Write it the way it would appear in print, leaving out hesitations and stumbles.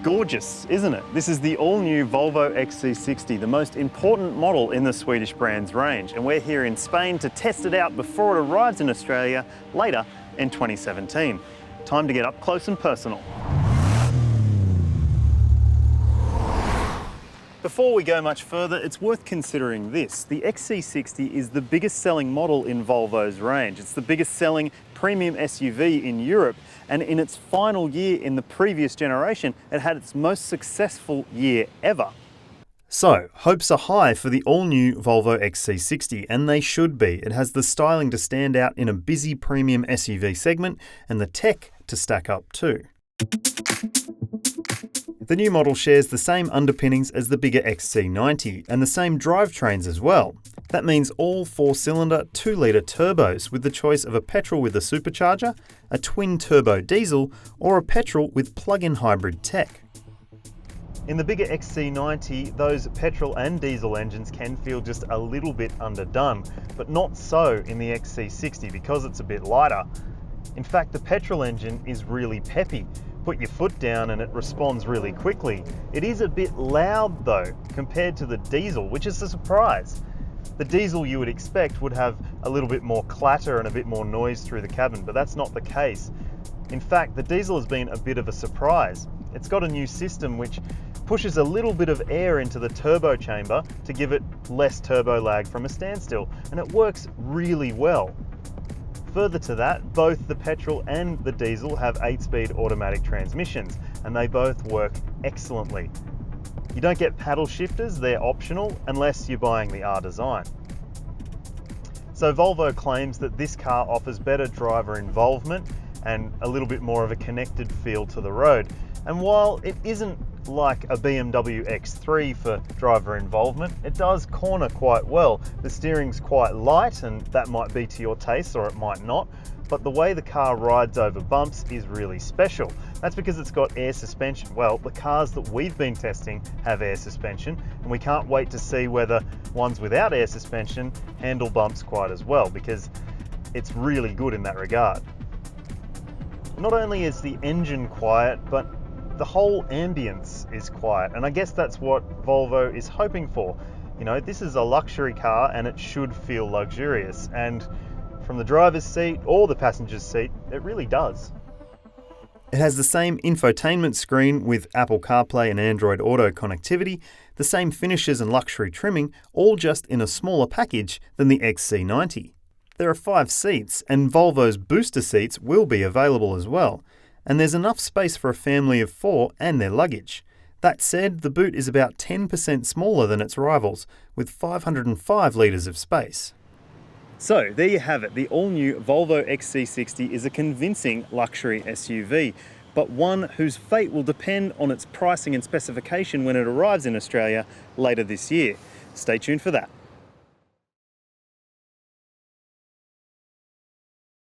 Gorgeous, isn't it? This is the all-new Volvo XC60, the most important model in the Swedish brand's range, and we're here in Spain to test it out before it arrives in Australia later in 2017. Time to get up close and personal. Before we go much further, it's worth considering this. The XC60 is the biggest selling model in Volvo's range. It's the biggest selling premium SUV in Europe, and in its final year in the previous generation, it had its most successful year ever. So, hopes are high for the all-new Volvo XC60, and they should be. It has the styling to stand out in a busy premium SUV segment, and the tech to stack up too. The new model shares the same underpinnings as the bigger XC90 and the same drivetrains as well. That means all 4-cylinder 2-litre turbos with the choice of a petrol with a supercharger, a twin-turbo diesel, or a petrol with plug-in hybrid tech. In the bigger XC90, those petrol and diesel engines can feel just a little bit underdone, but not so in the XC60 because it's a bit lighter. In fact, the petrol engine is really peppy. Put your foot down and it responds really quickly. It is a bit loud though, compared to the diesel, which is a surprise. The diesel you would expect would have a little bit more clatter and a bit more noise through the cabin, but that's not the case. In fact, the diesel has been a bit of a surprise. It's got a new system which pushes a little bit of air into the turbo chamber to give it less turbo lag from a standstill, and it works really well. Further to that, both the petrol and the diesel have 8-speed automatic transmissions, and they both work excellently. You don't get paddle shifters, they're optional unless you're buying the R design. So Volvo claims that this car offers better driver involvement and a little bit more of a connected feel to the road. And while it isn't like a BMW X3 for driver involvement, it does corner quite well. The steering's quite light, and that might be to your taste or it might not, but the way the car rides over bumps is really special. That's because it's got air suspension. Well, the cars that we've been testing have air suspension, and we can't wait to see whether ones without air suspension handle bumps quite as well, because it's really good in that regard. Not only is the engine quiet, but the whole ambience is quiet, and I guess that's what Volvo is hoping for. You know, this is a luxury car and it should feel luxurious, and from the driver's seat or the passenger's seat, it really does. It has the same infotainment screen with Apple CarPlay and Android Auto connectivity, the same finishes and luxury trimming, all just in a smaller package than the XC90. There are 5 seats, and Volvo's booster seats will be available as well. And there's enough space for a family of 4 and their luggage. That said, the boot is about 10% smaller than its rivals, with 505 litres of space. So there you have it. The all-new Volvo XC60 is a convincing luxury SUV, but one whose fate will depend on its pricing and specification when it arrives in Australia later this year. Stay tuned for that.